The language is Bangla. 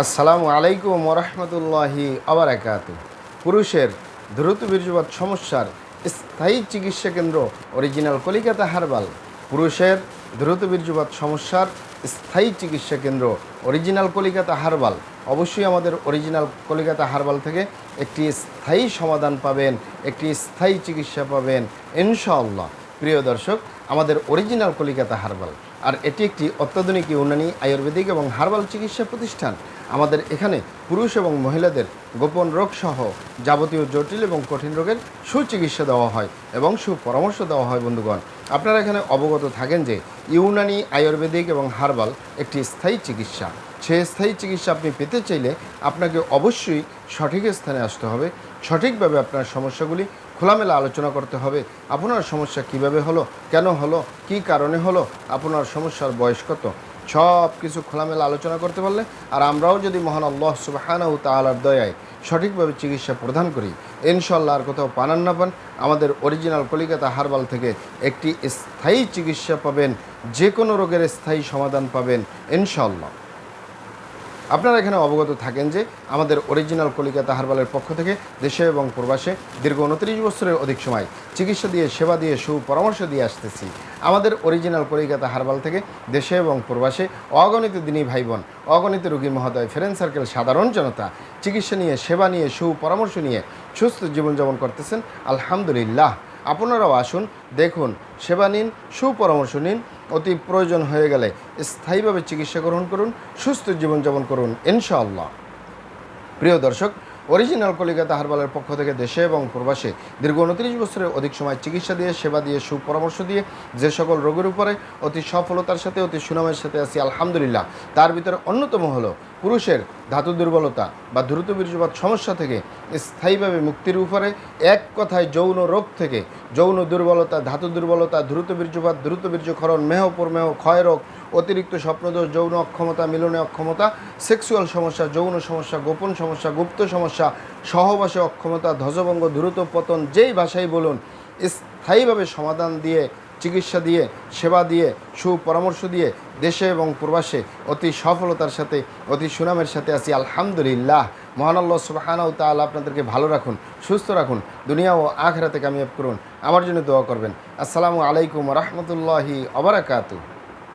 আসসালামু আলাইকুম ওরহমতুল্লাহি আবারাকাতু। পুরুষের দ্রুত বীর্যপাত সমস্যার স্থায়ী চিকিৎসা কেন্দ্র অরিজিনাল কলিকাতা হার্বাল। পুরুষের দ্রুত বীর্যপাত সমস্যার স্থায়ী চিকিৎসা কেন্দ্র অরিজিনাল কলিকাতা হার্বাল। অবশ্যই আমাদের অরিজিনাল কলিকাতা হার্বাল থেকে একটি স্থায়ী সমাধান পাবেন, একটি স্থায়ী চিকিৎসা পাবেন ইনশাআল্লাহ। প্রিয় দর্শক, আমাদের অরিজিনাল কলিকাতা হার্বাল আর এটি একটি অত্যাধুনিক ইউনানি আয়ুর্বেদিক এবং হার্বাল চিকিৎসা প্রতিষ্ঠান। আমাদের এখানে পুরুষ এবং মহিলাদের গোপন রোগ সহ যাবতীয় জটিল এবং কঠিন রোগের সুচিকিৎসা দেওয়া হয় এবং সুপরামর্শ দেওয়া হয়। বন্ধুগণ, আপনারা এখানে অবগত থাকেন যে ইউনানি আয়ুর্বেদিক এবং হার্বাল একটি স্থায়ী চিকিৎসা। সেই স্থায়ী চিকিৎসা আপনি পেতে চাইলে আপনাকে অবশ্যই সঠিক স্থানে আসতে হবে, সঠিকভাবে আপনার সমস্যাগুলি খোলামেলা আলোচনা করতে হবে। আপনার সমস্যা কিভাবে হলো, কেন হলো, কি কারণে হলো, আপনার সমস্যার বয়স কত, সব কিছু খোলামেলা আলোচনা করতে পারলে আর আমরাও যদি মহান আল্লাহ সুবহানাহু তাআলার দয়ায় সঠিকভাবে চিকিৎসা প্রদান করি, ইনশাআল্লাহ আর কোথাও পান না পান, আমাদের অরিজিনাল কলিকাতা হার্বাল থেকে একটি স্থায়ী চিকিৎসা পাবেন, যে কোনো রোগের স্থায়ী সমাধান পাবেন ইনশাআল্লাহ। আপনারা এখানে অবগত থাকেন যে আমাদের অরিজিনাল কলিকাতা হার্বালের পক্ষ থেকে দেশে এবং প্রবাসে দীর্ঘ 29 বছরের অধিক সময় চিকিৎসা দিয়ে, সেবা দিয়ে, সুপরামর্শ দিয়ে আসতেছি। আমাদের অরিজিনাল কলিকাতা হার্বাল থেকে দেশে এবং প্রবাসে অগণিত দিনী ভাই বোন, অগণিত রোগী মহোদয়, ফ্রেন্ড সার্কেল, সাধারণ জনতা চিকিৎসা নিয়ে, সেবা নিয়ে, সুপরামর্শ নিয়ে সুস্থ জীবনযাপন করতেছেন আলহামদুলিল্লাহ। আপনারাও আসুন, দেখুন, সেবা নিন, সুপরামর্শ নিন, অতি প্রয়োজন হয়ে গেলে স্থায়ীভাবে চিকিৎসা গ্রহণ করুন, সুস্থ জীবনযাপন করুন ইনশাআল্লাহ। প্রিয় দর্শক, অরিজিনাল কলিকাতা হার্বালের পক্ষ থেকে দেশে এবং প্রবাসে দীর্ঘ 29 বছরের অধিক সময় চিকিৎসা দিয়ে, সেবা দিয়ে, সুপরামর্শ দিয়ে যে সকল রোগের উপরে অতি সফলতার সাথে, অতি সুনামের সাথে আছি আলহামদুলিল্লাহ। তার ভিতরে অন্যতম হলো পুরুষের ধাতু দুর্বলতা বা দ্রুত বীর্যপাত সমস্যা থেকে স্থায়ীভাবে মুক্তির উপরে, এক কথায় যৌন রোগ থেকে, যৌন দুর্বলতা, ধাতু দুর্বলতা, দ্রুত বীর্যপাত, দ্রুত বীর্যক্ষরণ, মেহ প্রমেহ, ক্ষয় রোগ, অতিরিক্ত স্বপ্নদোষ, যৌন অক্ষমতা, মিলনে অক্ষমতা, সেক্সুয়াল সমস্যা, যৌন সমস্যা, গোপন সমস্যা, গুপ্ত সমস্যা, সহবাসে অক্ষমতা, ধ্বজভঙ্গ, দ্রুত পতন, যেই ভাষাই বলুন, স্থায়ীভাবে সমাধান দিয়ে, চিকিৎসা দিয়ে, সেবা দিয়ে, সুপরামর্শ দিয়ে দেশে এবং প্রবাসে অতি সফলতার সাথে, অতি সুনামের সাথে আছি আলহামদুলিল্লাহ। মহান আল্লাহ সুবহানাহু তাআলা আপনাদেরকে ভালো রাখুন, সুস্থ রাখুন, দুনিয়া ও আখিরাতে কামিয়াব করুন। আমার জন্য দোয়া করবেন। আসসালামু আলাইকুম ওয়া রাহমাতুল্লাহি ওয়া বারাকাতুহু।